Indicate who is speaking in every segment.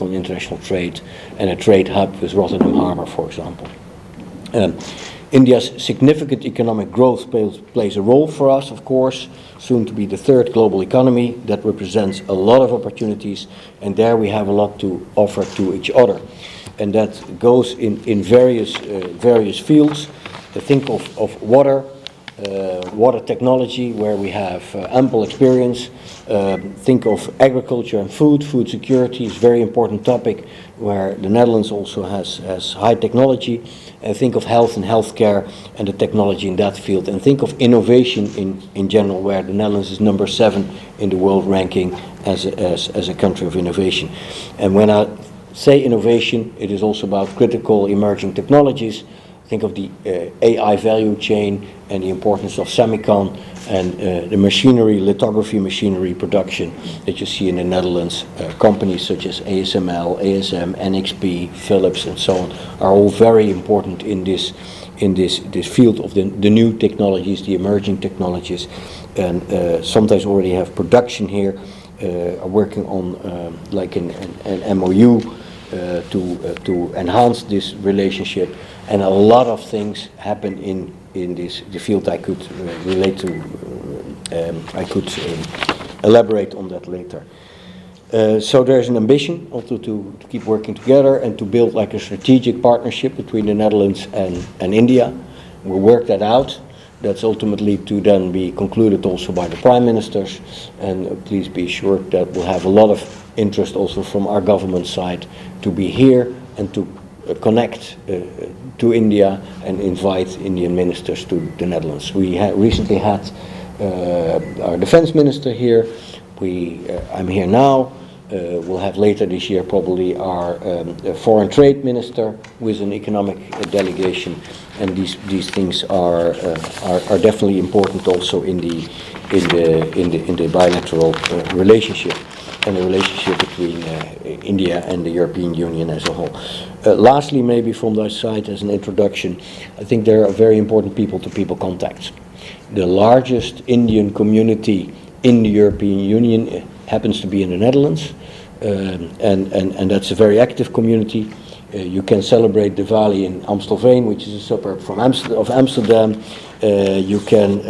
Speaker 1: on international trade and a trade hub with Rotterdam Harbour, for example. India's significant economic growth plays a role for us, of course, soon to be the third global economy. That represents a lot of opportunities, and there we have a lot to offer to each other. And that goes in various fields. Think of water, water technology, where we have ample experience. Think of agriculture and food security is a very important topic, where the Netherlands also has high technology. And think of health and healthcare and the technology in that field. And think of innovation in general, where the Netherlands is number 7 in the world ranking as a country of innovation. And when I say innovation, it is also about critical emerging technologies. Think of the AI value chain and the importance of semicon and the machinery, lithography machinery production that you see in the Netherlands. Companies such as ASML, ASM, NXP, Philips, and so on are all very important in this field of the new technologies, the emerging technologies, and sometimes already have production here. Are working on like an MOU to enhance this relationship. And a lot of things happen in the field I could relate to. I could elaborate on that later. So there's an ambition also to keep working together and to build like a strategic partnership between the Netherlands and India. We'll work that out. That's ultimately to then be concluded also by the Prime Ministers. And please be assured that we'll have a lot of interest also from our government side to be here and to connect to India and invite Indian ministers to the Netherlands. We recently had our defense minister here. I'm here now. We'll have later this year probably our foreign trade minister with an economic delegation, and these things are definitely important also in the bilateral relationship and the relationship between India and the European Union as a whole. Lastly, maybe from that side as an introduction, I think there are very important people-to-people contacts. The largest Indian community in the European Union happens to be in the Netherlands, and that's a very active community. You can celebrate Diwali in Amstelveen, which is a suburb of Amsterdam. You can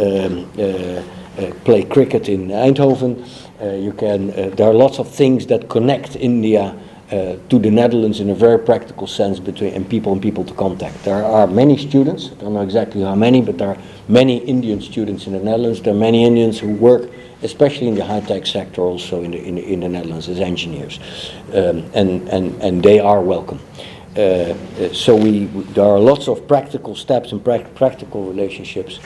Speaker 1: play cricket in Eindhoven. There are lots of things that connect India to the Netherlands in a very practical sense between people to contact. There are many students, I don't know exactly how many, but there are many Indian students in the Netherlands. There are many Indians who work, especially in the high-tech sector, also in the Netherlands as engineers, and they are welcome. So there are lots of practical steps and practical relationships,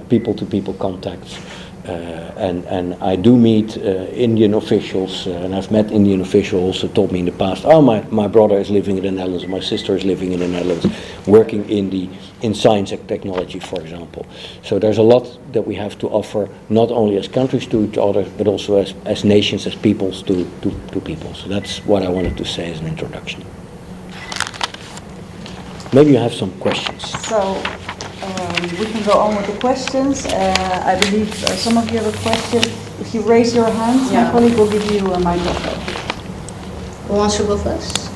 Speaker 1: people-to-people contacts. And I do meet Indian officials, and I've met Indian officials also told me in the past, my brother is living in the Netherlands, my sister is living in the Netherlands, working in science and technology, for example. So there's a lot that we have to offer, not only as countries to each other, but also as nations, as peoples to people. So that's what I wanted to say as an introduction. Maybe you have some questions.
Speaker 2: So we can go on with the questions. I believe some of you have a question. If you raise your hand, my colleague will give you a microphone.
Speaker 3: Who wants to go first?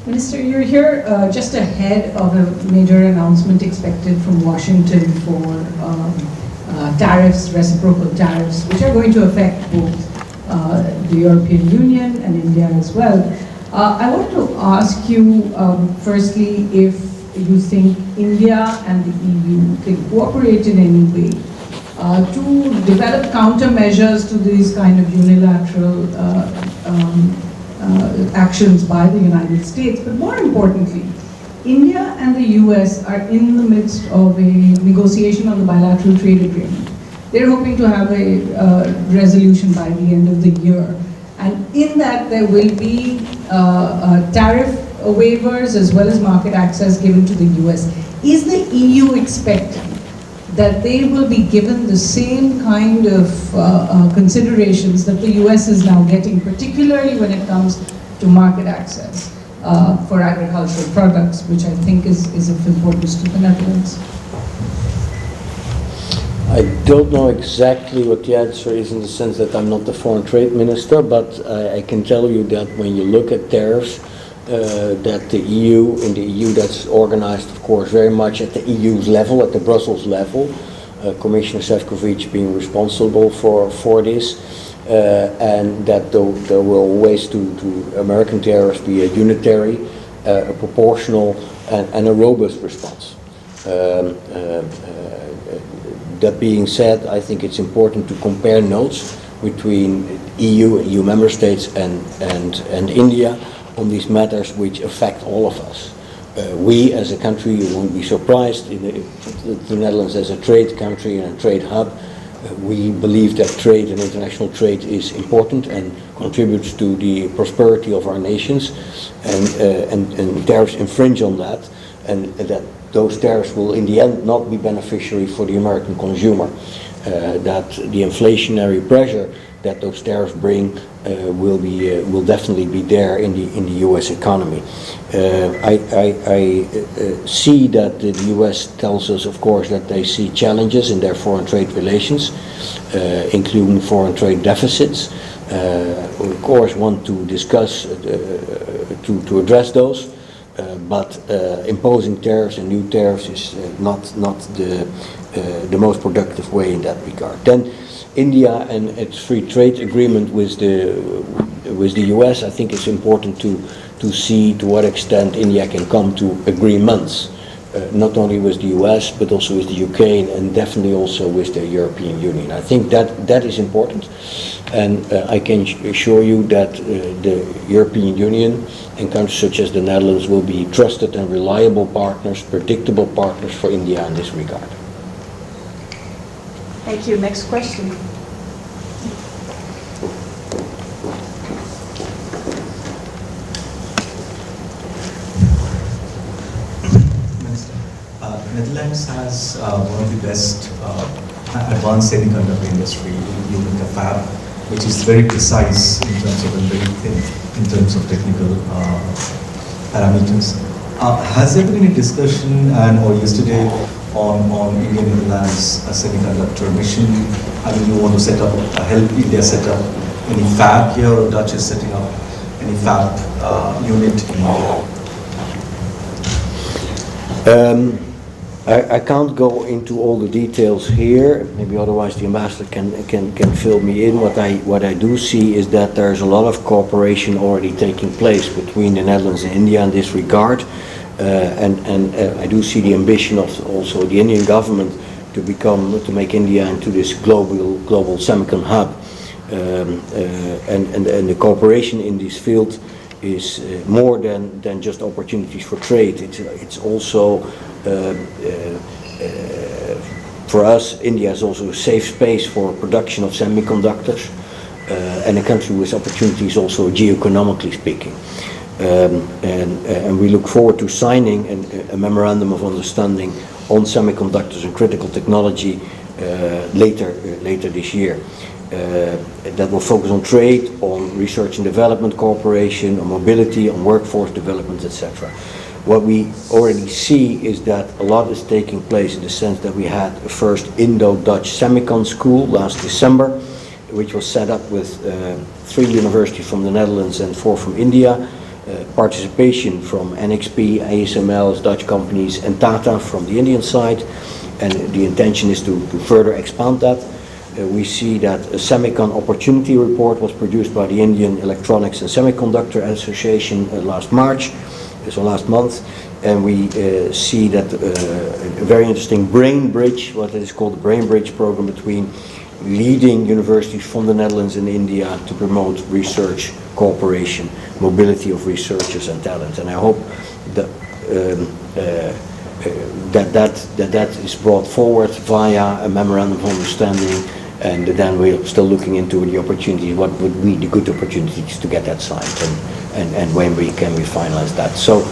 Speaker 4: Minister, you're here just ahead of a major announcement expected from Washington for tariffs, reciprocal tariffs, which are going to affect both the European Union and India as well. I want to ask you, firstly, if you think India and the EU can cooperate in any way to develop countermeasures to these kind of unilateral actions by the United States. But more importantly, India and the US are in the midst of a negotiation on the bilateral trade agreement. They're hoping to have a resolution by the end of the year. And in that, there will be tariff waivers as well as market access given to the US. Is the EU expecting that they will be given the same kind of considerations that the US is now getting, particularly when it comes to market access for agricultural products, which I think is of importance to the Netherlands?
Speaker 1: I don't know exactly what the answer is in the sense that I'm not the foreign trade minister, but I can tell you that when you look at tariffs, that the EU, in the EU that's organized, of course, very much at the EU's level, at the Brussels level, Commissioner Šefčovič being responsible for this, and that there will always, to American tariffs, be a unitary, a proportional, and a robust response. That being said, I think it's important to compare notes between EU member states and India on these matters which affect all of us. We as a country, you won't be surprised, the Netherlands as a trade country and a trade hub, we believe that trade and international trade is important and contributes to the prosperity of our nations, and tariffs infringe on that, and that those tariffs will in the end not be beneficiary for the American consumer. That the inflationary pressure that those tariffs bring will definitely be there in the U.S. economy. I see that the U.S. tells us, of course, that they see challenges in their foreign trade relations, including foreign trade deficits. We of course want to discuss to address those. But imposing tariffs and new tariffs is not the most productive way in that regard. Then India and its free trade agreement with the US, I think it's important to see to what extent India can come to agreements, not only with the US but also with the UK and definitely also with the European Union. I think that is important, and I can assure you that the European Union and countries such as the Netherlands will be trusted and reliable partners, predictable partners for India in this regard.
Speaker 2: Thank you. Next question.
Speaker 5: Minister, Netherlands has one of the best advanced semiconductor industry, using a fab, which is very precise in terms of and very thin in terms of technical parameters. Has there been any discussion or yesterday on Indian Netherlands semiconductor mission? I mean, you want to set up, help India set up any fab here, or Dutch is setting up any fab unit in India?
Speaker 1: I can't go into all the details here. Maybe otherwise the ambassador can fill me in. What I do see is that there's a lot of cooperation already taking place between the Netherlands and India in this regard, and I do see the ambition of also the Indian government to make India into this global semicon hub, and the cooperation in this field is more than just opportunities for trade. It's also for us, India is also a safe space for production of semiconductors, and a country with opportunities also geoeconomically speaking. And we look forward to signing a memorandum of understanding on semiconductors and critical technology later this year. That will focus on trade, on research and development cooperation, on mobility, on workforce development, etc. What we already see is that a lot is taking place in the sense that we had a first Indo-Dutch semicon school last December, which was set up with 3 universities from the Netherlands and 4 from India, participation from NXP, ASML, Dutch companies, and Tata from the Indian side, and the intention is to further expand that. We see that a semicon opportunity report was produced by the Indian Electronics and Semiconductor Association last March, so last month, and we see that a very interesting brain bridge, what is called the brain bridge program between leading universities from the Netherlands and India to promote research cooperation, mobility of researchers and talent. And I hope that that is brought forward via a memorandum of understanding, and then we're still looking into the opportunities, what would be the good opportunities to get that signed, and when can we finalize that. So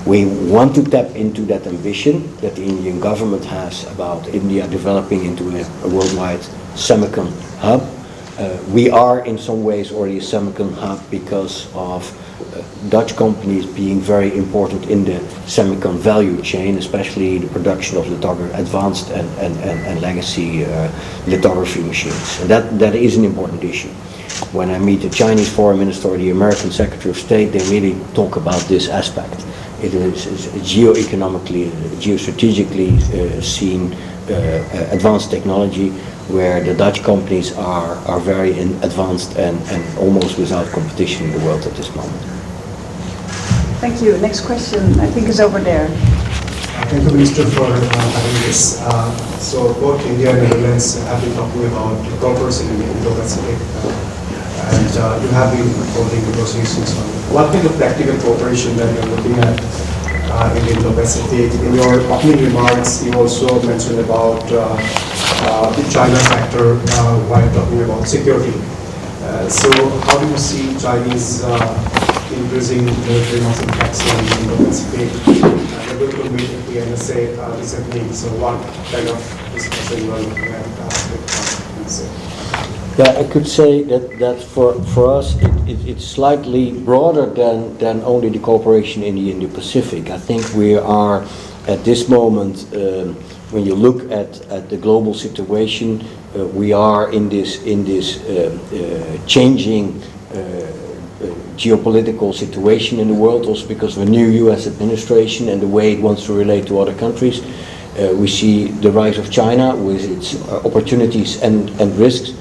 Speaker 1: we want to tap into that ambition that the Indian government has about India developing into a worldwide semicon hub. We are in some ways already a semicon hub because of Dutch companies being very important in the semicon value chain, especially the production of advanced and legacy lithography machines. And that is an important issue. When I meet the Chinese Foreign Minister or the American Secretary of State, they really talk about this aspect. It is geo-economically, geostrategically seen advanced technology, where the Dutch companies are very advanced and almost without competition in the world at this moment.
Speaker 2: Thank you. Next question, I think, is over there.
Speaker 6: Thank you, Minister, for having this. So both India and Netherlands have been talking about cooperation in the Indo-Pacific, and you have been holding negotiations on what kind of practical cooperation that you're looking at in the Indo-Pacific. In your opening remarks, you also mentioned about the China factor while talking about security. So how do you see Chinese increasing military muscle tax in the Indo-Pacific? They're going to meet at the NSA recently, so what kind of discussion you are looking at with NSA?
Speaker 1: Yeah, I could say that for us it's slightly broader than only the cooperation in the Indo-Pacific. I think we are at this moment, when you look at the global situation, we are in this changing geopolitical situation in the world, also because of a new U.S. administration and the way it wants to relate to other countries. We see the rise of China with its opportunities and risks.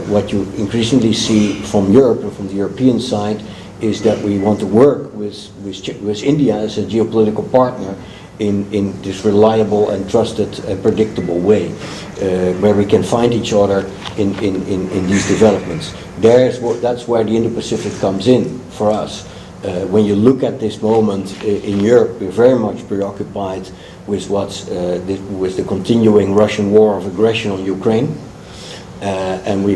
Speaker 1: What you increasingly see from Europe and from the European side is that we want to work with India as a geopolitical partner in this reliable and trusted and predictable way, where we can find each other in these developments. That's where the Indo-Pacific comes in for us. When you look at this moment in Europe, we're very much preoccupied with with the continuing Russian war of aggression on Ukraine. And we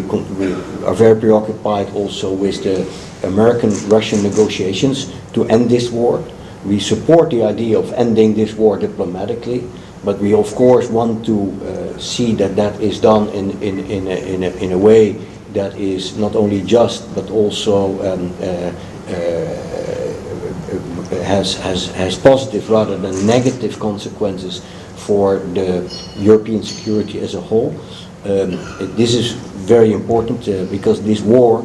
Speaker 1: are very preoccupied also with the American-Russian negotiations to end this war. We support the idea of ending this war diplomatically, but we of course want to see that is done in a way that is not only just but also has positive rather than negative consequences for the European security as a whole. This is very important because this war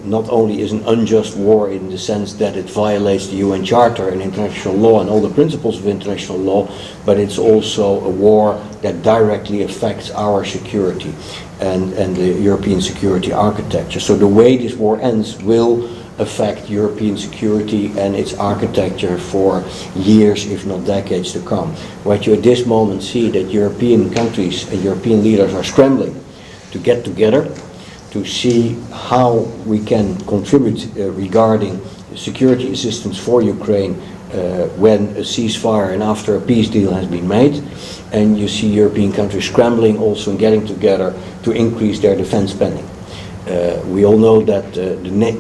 Speaker 1: not only is an unjust war in the sense that it violates the UN Charter and international law and all the principles of international law, but it's also a war that directly affects our security and the European security architecture. So the way this war ends will affect European security and its architecture for years, if not decades to come. What you at this moment see that European countries and European leaders are scrambling to get together to see how we can contribute regarding security assistance for Ukraine when a ceasefire and after a peace deal has been made. And you see European countries scrambling also and getting together to increase their defense spending. We all know that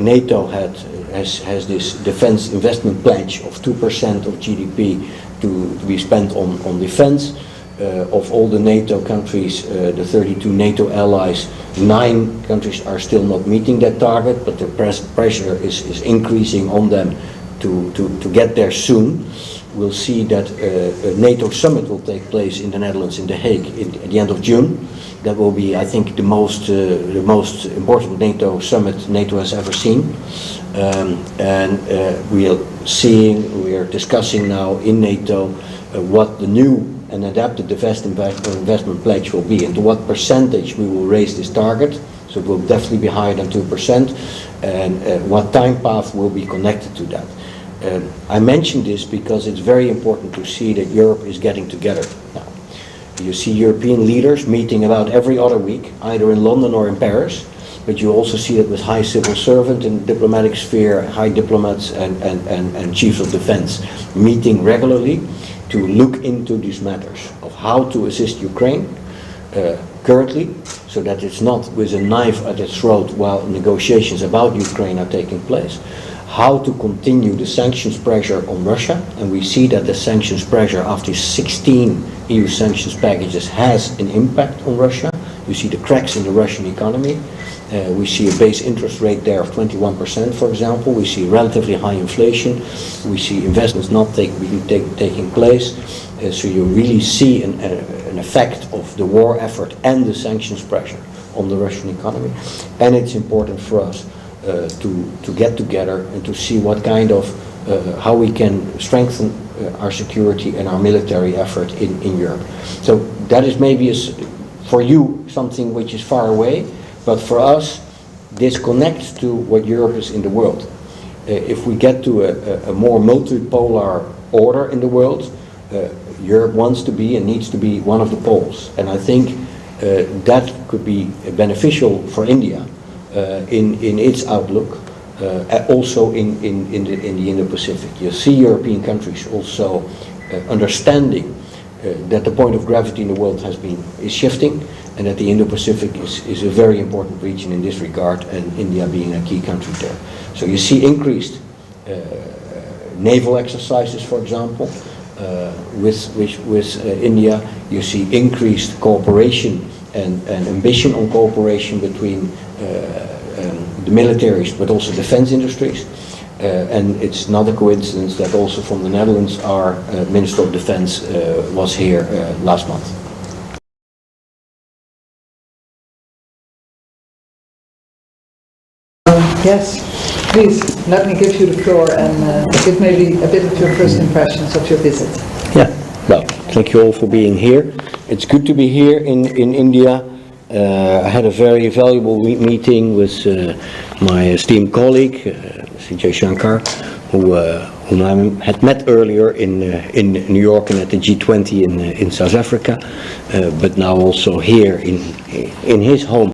Speaker 1: NATO has this defense investment pledge of 2% of GDP to be spent on defense. Of all the NATO countries, the 32 NATO allies, 9 countries are still not meeting that target, but the pressure is increasing on them to get there soon. We'll see that a NATO summit will take place in the Netherlands, in The Hague, at the end of June. That will be, I think, the most important NATO summit NATO has ever seen. We are discussing now in NATO what the new and adapted investment pledge will be and to what percentage we will raise this target. So it will definitely be higher than 2%, and what time path will be connected to that. I mention this because it's very important to see that Europe is getting together now. You see European leaders meeting about every other week, either in London or in Paris, but you also see that with high civil servant in the diplomatic sphere, high diplomats and chiefs of defense meeting regularly to look into these matters of how to assist Ukraine currently, so that it's not with a knife at its throat while negotiations about Ukraine are taking place. How to continue the sanctions pressure on Russia, and we see that the sanctions pressure after 16 EU sanctions packages has an impact on Russia. You see the cracks in the Russian economy, We see a base interest rate there of 21%, for example. We see relatively high inflation. We see investments not taking place. So you really see an effect of the war effort and the sanctions pressure on the Russian economy. And it's important for us to get together and to see what kind of, how we can strengthen our security and our military effort in Europe. So that is maybe for you something which is far away, but for us this connects to what Europe is in the world. If we get to a more multipolar order in the world, Europe wants to be and needs to be one of the poles. And I think that could be beneficial for India in its outlook, also in the Indo-Pacific. You see European countries also understanding that the point of gravity in the world is shifting, and that the Indo-Pacific is a very important region in this regard, and India being a key country there. So you see increased naval exercises, for example, with India. You see increased cooperation and ambition on cooperation between the militaries, but also defense industries. And it's not a coincidence that also from the Netherlands our Minister of Defense was here last month.
Speaker 7: Yes, please, let me give you the floor and give maybe a bit of your first impressions of your visit.
Speaker 1: Yeah, well, thank you all for being here. It's good to be here in India. I had a very valuable meeting with my esteemed colleague, Mr. Shankar, whom I had met earlier in New York and at the G20 in South Africa, but now also here in his home.